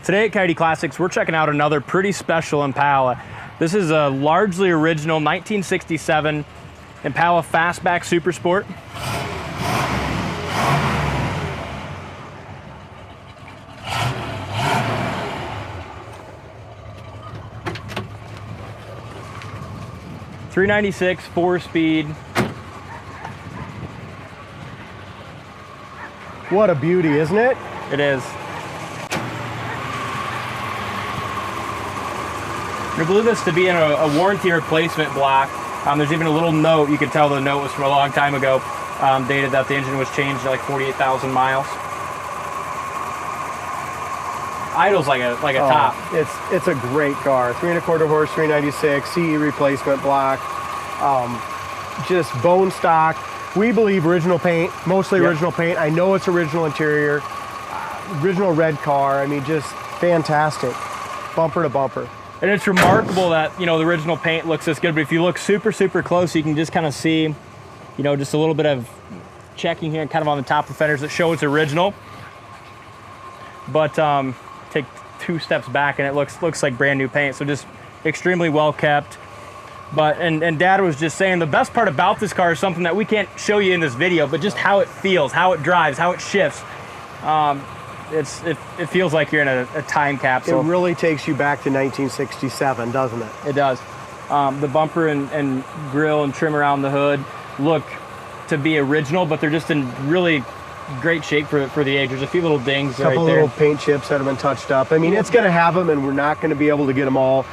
Today at Coyote Classics, we're checking out another pretty special Impala. This is a largely original 1967 Impala Fastback Super Sport. .396 4-speed. What a beauty, isn't it? It is. I believe this to be in a warranty replacement block. There's even a little note. You can tell the note was from a long time ago, dated that the engine was changed at like 48,000 miles. Idles like a top. It's a great car. 3¼ horse, 396 CE replacement block. Just bone stock. We believe original paint, mostly original paint. I know it's original interior, original red car. I mean, just fantastic, bumper to bumper. And it's remarkable that, you know, the original paint looks this good, but if you look super, super close, you can just kind of see, you know, just a little bit of checking here kind of on the top of the fenders that show it's original. But take 2 steps back and it looks like brand new paint. So just extremely well kept. But, and Dad was just saying the best part about this car is something that we can't show you in this video, but just how it feels, how it drives, how it shifts. It feels like you're in a time capsule. It really takes you back to 1967, doesn't it? It does. The bumper and grille and trim around the hood look to be original, but they're just in really great shape for the age. There's a few little dings right there. A couple little paint chips that have been touched up. I mean, it's going to have them, and we're not going to be able to get them all.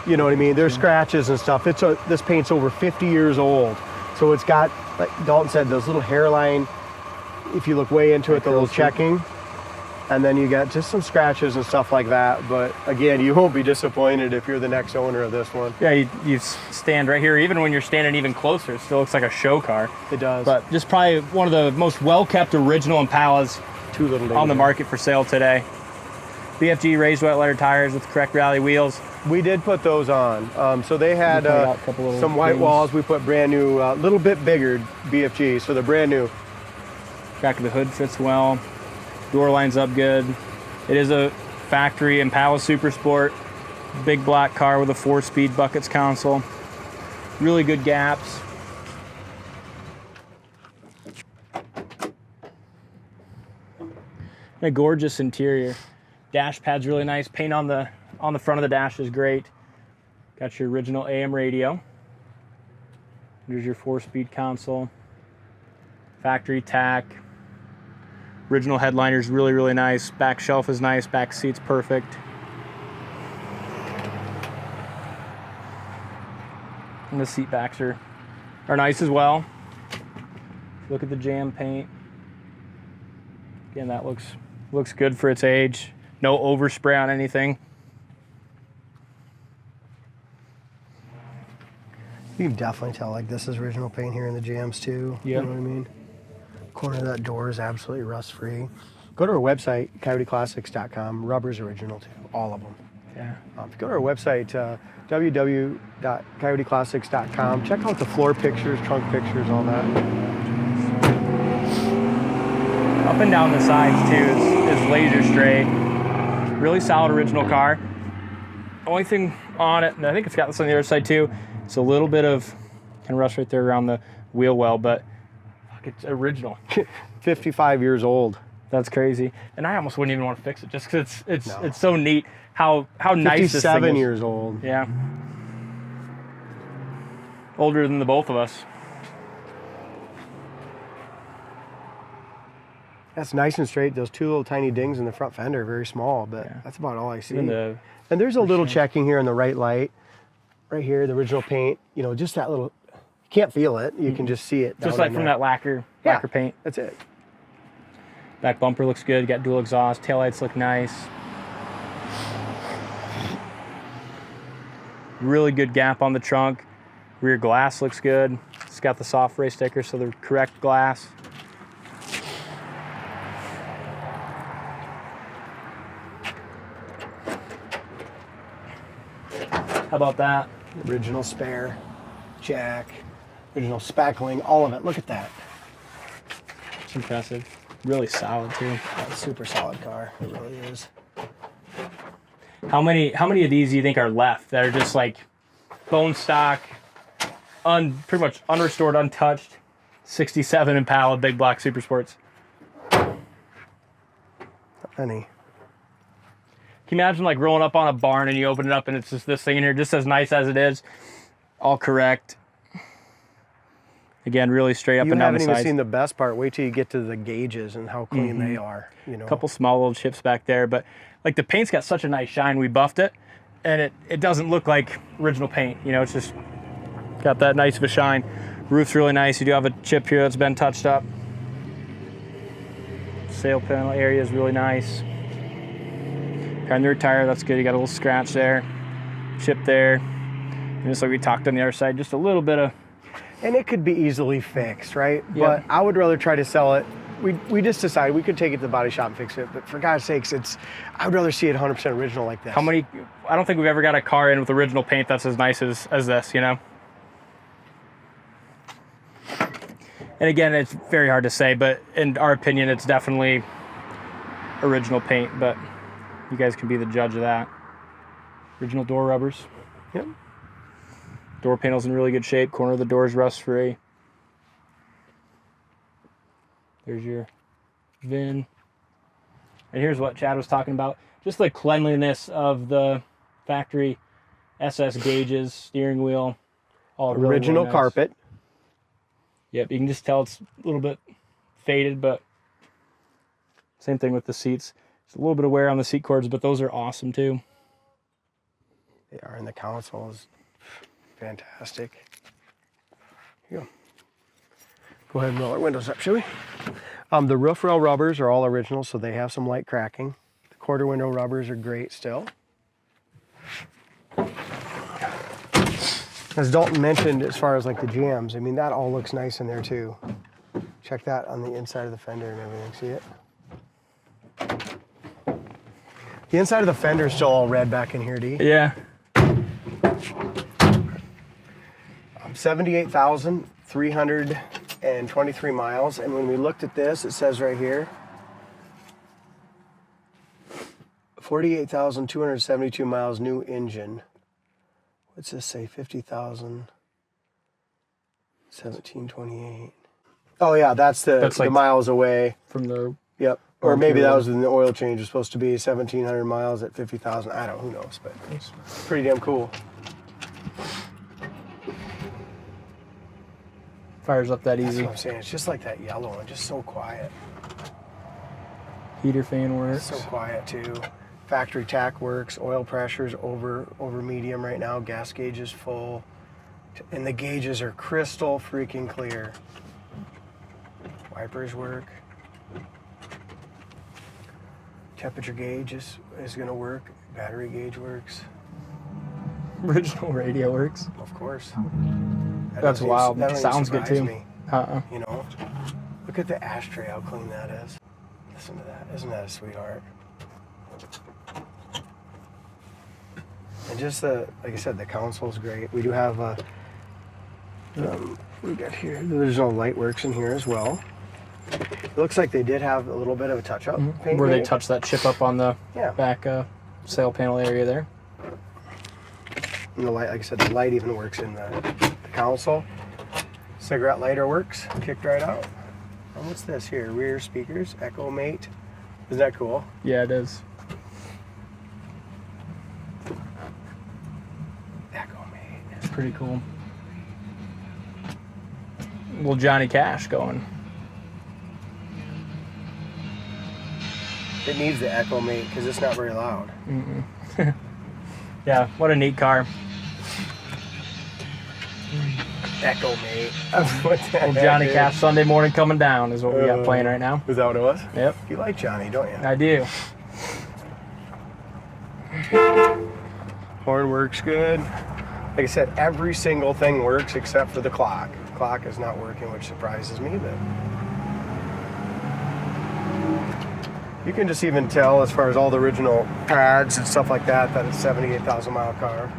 You know what I mean? There's scratches and stuff. This paint's over 50 years old, so it's got, like Dalton said, those little hairline. If you look way into it, the little checking. And then you got just some scratches and stuff like that. But again, you won't be disappointed if you're the next owner of this one. Yeah, you stand right here. Even when you're standing even closer, it still looks like a show car. It does. But just probably one of the most well-kept original Impalas 2 little on the market for sale today. BFG raised wet letter tires with correct rally wheels. We did put those on. So they had some white walls. We put brand new, a little bit bigger BFG, so they're brand new. Back of the hood fits well. Door lines up good. It is a factory Impala Super Sport. Big black car with a 4-speed buckets console. Really good gaps. And a gorgeous interior. Dash pad's really nice. Paint on the front of the dash is great. Got your original AM radio. There's your 4-speed console. Factory tack. Original headliner's really, really nice. Back shelf is nice. Back seat's perfect. And the seat backs are nice as well. Look at the jam paint. Again, that looks good for its age. No overspray on anything. You can definitely tell like this is original paint here in the jams too. Yep. You know what I mean? Corner of that door is absolutely rust free. Go to our website, coyoteclassics.com. Rubber's original too, all of them. Yeah. If you go to our website, www.coyoteclassics.com, check out the floor pictures, trunk pictures, all that. Up and down the sides too is laser straight. Really solid original car. Only thing on it, and I think it's got this on the other side too, it's a little bit of kind of rust right there around the wheel well, but it's original. 55 years old. That's crazy. And I almost wouldn't even want to fix it just because it's so neat how nice this thing is. 57 years old. Yeah. Older than the both of us. That's nice and straight. Those 2 little tiny dings in the front fender are very small, but that's about all I see. And there's a little checking here on the right light. Right here, the original paint. You know, just that little... You can't feel it. You can just see it. Just like from that lacquer paint. That's it. Back bumper looks good. Got dual exhaust. Taillights look nice. Really good gap on the trunk. Rear glass looks good. It's got the soft ray sticker, so the correct glass. How about that? Original spare, jack, original spackling, all of it. Look at that. It's impressive. Really solid too. That's a super solid car. It really is. How many of these do you think are left that are just like bone stock, pretty much unrestored, untouched, 67 Impala big block super sports? Any. Can you imagine like rolling up on a barn and you open it up and it's just this thing in here, just as nice as it is, all correct. Again, really straight up and down the sides. You haven't even seen the best part. Wait till you get to the gauges and how clean they are. You know, a couple small little chips back there, but like the paint's got such a nice shine. We buffed it, and it doesn't look like original paint. You know, it's just got that nice of a shine. Roof's really nice. You do have a chip here that's been touched up. Sail panel area is really nice. Behind the rear tire, that's good. You got a little scratch there, chip there, and just like we talked on the other side, just a little bit of. And it could be easily fixed, right? Yeah. But I would rather try to sell it. We just decided we could take it to the body shop and fix it, but for God's sakes, I would rather see it 100% original like this. How many? I don't think we've ever got a car in with original paint that's as nice as this, you know? And again, it's very hard to say, but in our opinion, it's definitely original paint, but you guys can be the judge of that. Original door rubbers. Yep. Door panel's in really good shape. Corner of the door's rust-free. There's your VIN. And here's what Chad was talking about. Just the cleanliness of the factory SS gauges, steering wheel. All really, original really nice. carpet. Yep, you can just tell it's a little bit faded, but same thing with the seats. Just a little bit of wear on the seat cords, but those are awesome too. They are, and the console is fantastic. Here you go. Go ahead and roll our windows up, shall we? The roof rail rubbers are all original, so they have some light cracking. The quarter window rubbers are great still. As Dalton mentioned, as far as like the jambs, I mean, that all looks nice in there too. Check that on the inside of the fender and everything, see it? The inside of the fender is still all red back in here, D. Yeah. 78,323 miles, and when we looked at this, it says right here, 48,272 miles, new engine. What's this say? 50,000, 1728. Oh yeah, that's That's the like miles away. From the Yep. Or maybe that was when the oil change was supposed to be 1,700 miles at 50,000. I don't know, who knows, but it's pretty damn cool. fires up that That's easy. what I'm saying. It's just like that yellow one, just so quiet. Heater fan works. So quiet too. Factory tack works. Oil pressure's over medium right now. Gas gauge is full, and the gauges are crystal freaking clear. Wipers work. Temperature gauge is going to work. Battery gauge works. Original radio works. Of course. That's wild. That Sounds good too. me. You know, look at the ashtray, how clean that is. Listen to that. Isn't that a sweetheart? And just like I said, the console's great. We do have what we got here. There's no light works in here as well. It looks like they did have a little bit of a touch-up paint. Where they touch that chip up on the Yeah. back sail panel area there. And the light, like I said, the light even works in the console. Cigarette lighter works, kicked right out. And what's this here? Rear speakers, Echo Mate. Isn't that cool? Yeah, it is. Echo Mate. It's pretty cool. Little Johnny Cash going. It needs the Echo Mate because it's not very loud. Yeah, what a neat car. Echo Mate. What the Little heck, Johnny dude? Cash Sunday Morning Coming Down is what we got playing right now. Is that what it was? Yep, You like Johnny, don't you? I do. Horn works good. Like I said, every single thing works except for the clock. Clock is not working, which surprises me, but you can just even tell as far as all the original pads and stuff like that, that it's a 78,000 mile car.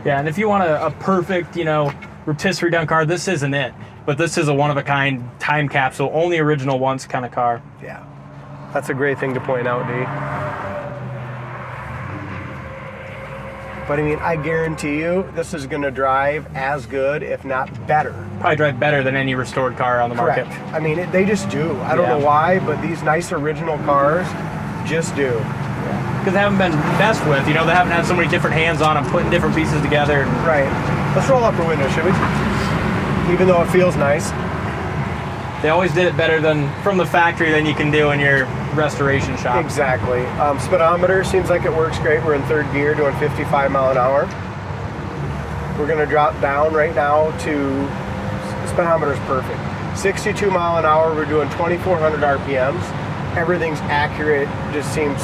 Yeah, and if you want a perfect, you know, rotisserie done car, this isn't it. But this is a one-of-a-kind time capsule, only original once kind of car. Yeah, that's a great thing to point out, D. But I mean, I guarantee you, this is going to drive as good, if not better. Probably drive better than any restored car on the market. Correct. I mean, they just do. I don't know why, but these nice original cars just do. Because they haven't been messed with. You know, they haven't had so many different hands on them, putting different pieces together. Right. Let's roll up our window, should we? Even though it feels nice. They always did it better than from the factory than you can do in your restoration shop. Exactly. Speedometer seems like it works great. We're in third gear doing 55 mile an hour. We're going to drop down right now to, speedometer's perfect. 62 mile an hour, we're doing 2,400 RPMs. Everything's accurate, just seems...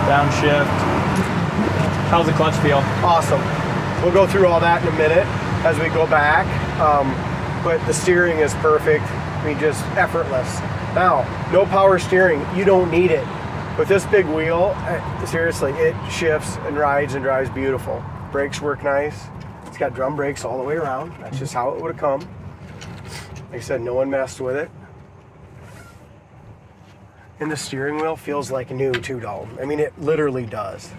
Downshift. How's the clutch feel? Awesome. We'll go through all that in a minute as we go back. But the steering is perfect. I mean, just effortless. Now, no power steering. You don't need it. With this big wheel, seriously, it shifts and rides and drives beautiful. Brakes work nice. It's got drum brakes all the way around. That's just how it would have come. Like I said, no one messed with it. And the steering wheel feels like new too, Dalton. I mean, it literally does.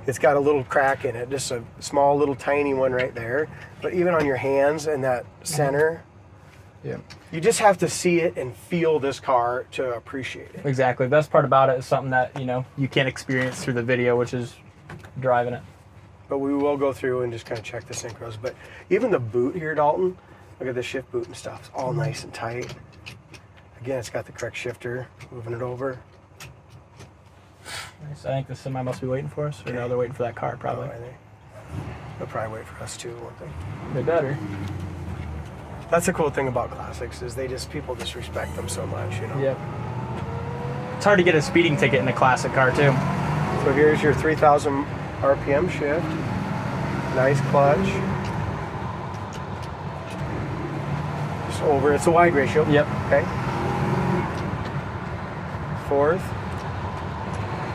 It's got a little crack in it, just a small little tiny one right there. But even on your hands and that center, you just have to see it and feel this car to appreciate it. Exactly. The best part about it is something that, you know, you can't experience through the video, which is driving it. But we will go through and just kind of check the synchros. But even the boot here, Dalton, look at the shift boot and stuff. It's all nice and tight. Again, it's got the correct shifter, moving it over. Nice. I think the semi must be waiting for us. Or no, they're waiting for that car, probably. They'll probably wait for us too, won't they? They better. That's the cool thing about classics is people just respect them so much, you know? Yep. It's hard to get a speeding ticket in a classic car, too. So here's your 3,000 RPM shift. Nice clutch. Just over. It's a wide ratio. Yep. Okay. Fourth.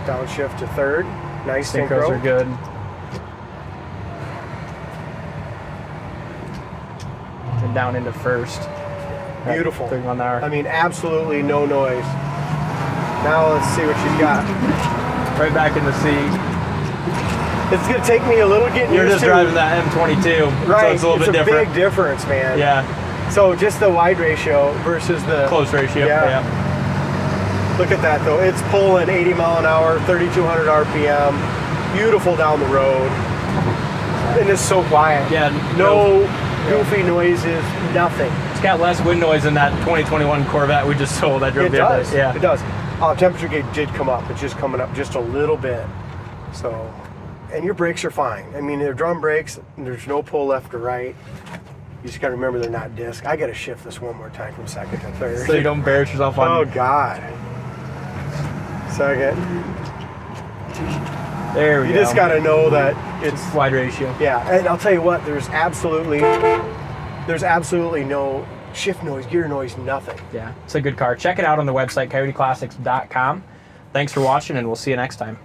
Downshift to third. Nice synchro. Synchros are good. And down into first. Beautiful. 31 an hour. I mean, absolutely no noise. Now let's see what she's got. Right back in the seat. It's going to take me a little getting You're used just to. driving that M22, Right. so it's a little bit different. It's a big difference, man. Yeah. So just the wide ratio versus the... Close ratio. Yeah. Look at that, though. It's pulling 80 mile an hour, 3,200 RPM. Beautiful down the road. And it's so quiet. Yeah. No goofy noises, nothing. It's got less wind noise than that 2021 Corvette we just sold. I drove It the other does. day. Yeah. It does. Temperature gauge did come up. It's just coming up just a little bit. So, and your brakes are fine. I mean, they're drum brakes. There's no pull left or right. You just got to remember they're not disc. I got to shift this one more time from second to third. So you don't embarrass yourself on. Oh, God. Second. There we go. You just got to know that it's wide ratio. Yeah, and I'll tell you what, there's absolutely no shift noise, gear noise, nothing. Yeah, it's a good car. Check it out on the website, coyoteclassics.com. Thanks for watching, and we'll see you next time.